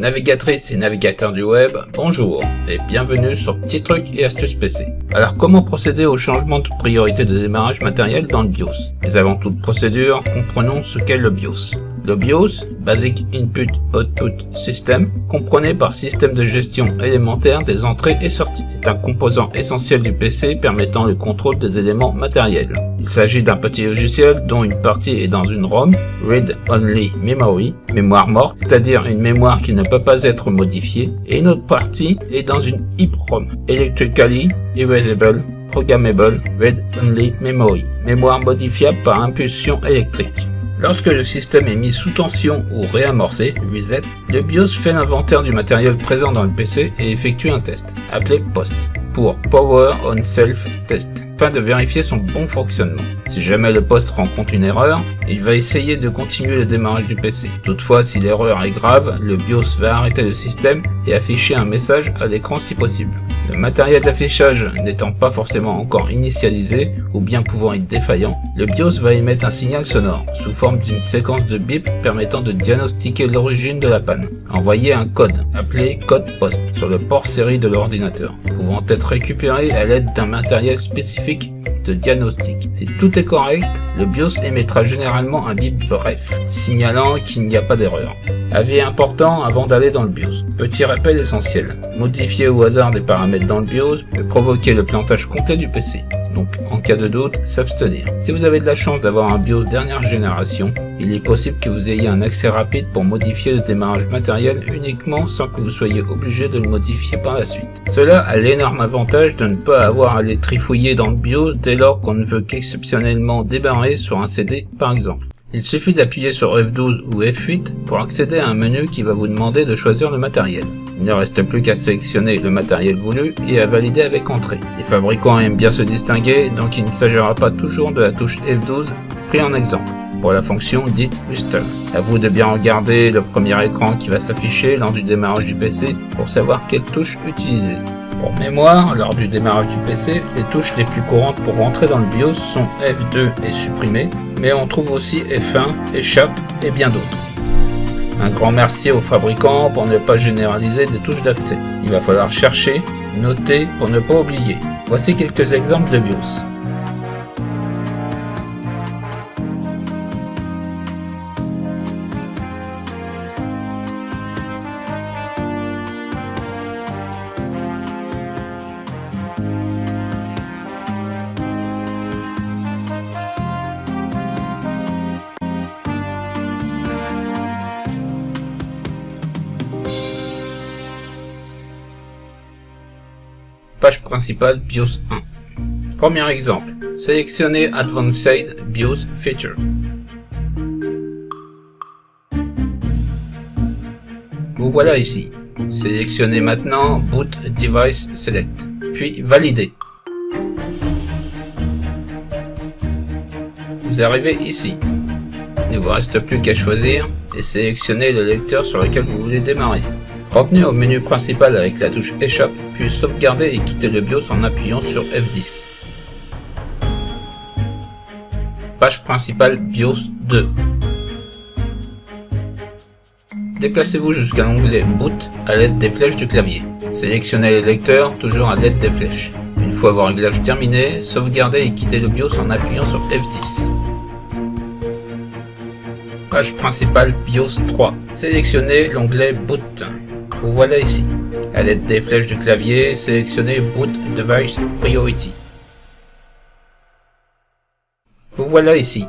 Navigatrices et navigateurs du web, bonjour et bienvenue sur Petits Trucs et Astuces PC. Alors comment procéder au changement de priorité de démarrage matériel dans le BIOS? Mais avant toute procédure, comprenons ce qu'est le BIOS. Le BIOS, Basic Input Output System, comprenait par système de gestion élémentaire des entrées et sorties. C'est un composant essentiel du PC permettant le contrôle des éléments matériels. Il s'agit d'un petit logiciel dont une partie est dans une ROM, Read Only Memory, mémoire morte, c'est-à-dire une mémoire qui ne peut pas être modifiée, et une autre partie est dans une EEPROM, Electrically Erasable Programmable Read Only Memory, mémoire modifiable par impulsion électrique. Lorsque le système est mis sous tension ou réamorcé, reset, le BIOS fait l'inventaire du matériel présent dans le PC et effectue un test, appelé POST, pour Power on Self Test, afin de vérifier son bon fonctionnement. Si jamais le POST rencontre une erreur, il va essayer de continuer le démarrage du PC. Toutefois, si l'erreur est grave, le BIOS va arrêter le système et afficher un message à l'écran si possible. Le matériel d'affichage n'étant pas forcément encore initialisé ou bien pouvant être défaillant, le BIOS va émettre un signal sonore sous forme d'une séquence de bip permettant de diagnostiquer l'origine de la panne. Envoyer un code appelé code POST sur le port série de l'ordinateur, pouvant être récupéré à l'aide d'un matériel spécifique de diagnostic. Si tout est correct, le BIOS émettra généralement un bip bref, signalant qu'il n'y a pas d'erreur. Avis important avant d'aller dans le BIOS. Petit rappel essentiel. Modifier au hasard des paramètres dans le BIOS peut provoquer le plantage complet du PC. Donc, en cas de doute, s'abstenir. Si vous avez de la chance d'avoir un BIOS dernière génération, il est possible que vous ayez un accès rapide pour modifier le démarrage matériel uniquement sans que vous soyez obligé de le modifier par la suite. Cela a l'énorme avantage de ne pas avoir à les trifouiller dans le BIOS dès lors qu'on ne veut qu'exceptionnellement démarrer sur un CD par exemple. Il suffit d'appuyer sur F12 ou F8 pour accéder à un menu qui va vous demander de choisir le matériel. Il ne reste plus qu'à sélectionner le matériel voulu et à valider avec entrée. Les fabricants aiment bien se distinguer, donc il ne s'agira pas toujours de la touche F12 pris en exemple pour la fonction dite Restart. À vous de bien regarder le premier écran qui va s'afficher lors du démarrage du PC pour savoir quelle touche utiliser. Pour mémoire, lors du démarrage du PC, les touches les plus courantes pour rentrer dans le BIOS sont F2 et supprimer, mais on trouve aussi F1, échappe et bien d'autres. Un grand merci aux fabricants pour ne pas généraliser des touches d'accès. Il va falloir chercher, noter pour ne pas oublier. Voici quelques exemples de BIOS. Page principale BIOS 1. Premier exemple, sélectionnez Advanced BIOS Feature. Vous voilà ici. Sélectionnez maintenant Boot Device Select, puis validez. Vous arrivez ici. Il ne vous reste plus qu'à choisir et sélectionner le lecteur sur lequel vous voulez démarrer. Revenez au menu principal avec la touche Échappe, puis sauvegardez et quittez le BIOS en appuyant sur F10. Page principale BIOS 2. Déplacez-vous jusqu'à l'onglet Boot à l'aide des flèches du clavier. Sélectionnez le lecteur, toujours à l'aide des flèches. Une fois vos réglages terminés, sauvegardez et quittez le BIOS en appuyant sur F10. Page principale BIOS 3. Sélectionnez l'onglet Boot. Vous voilà ici. À l'aide des flèches du clavier, sélectionnez Boot Device Priority. Vous voilà ici.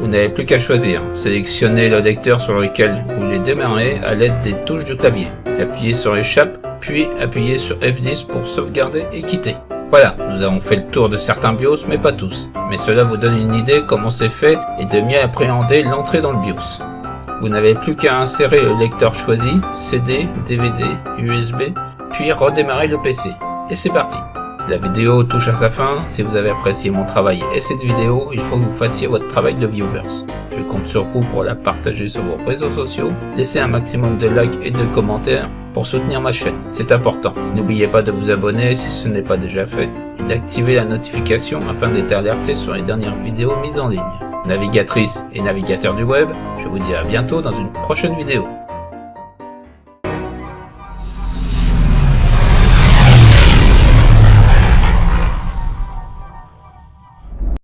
Vous n'avez plus qu'à choisir. Sélectionnez le lecteur sur lequel vous voulez démarrer à l'aide des touches du clavier. Appuyez sur Échappe, puis appuyez sur F10 pour sauvegarder et quitter. Voilà, nous avons fait le tour de certains BIOS, mais pas tous. Mais cela vous donne une idée comment c'est fait et de mieux appréhender l'entrée dans le BIOS. Vous n'avez plus qu'à insérer le lecteur choisi, CD, DVD, USB, puis redémarrer le PC. Et c'est parti. La vidéo touche à sa fin. Si vous avez apprécié mon travail et cette vidéo, il faut que vous fassiez votre travail de viewers. Je compte sur vous pour la partager sur vos réseaux sociaux, laisser un maximum de likes et de commentaires pour soutenir ma chaîne. C'est important. N'oubliez pas de vous abonner si ce n'est pas déjà fait et d'activer la notification afin d'être alerté sur les dernières vidéos mises en ligne. Navigatrices et navigateurs du web, je vous dis à bientôt dans une prochaine vidéo.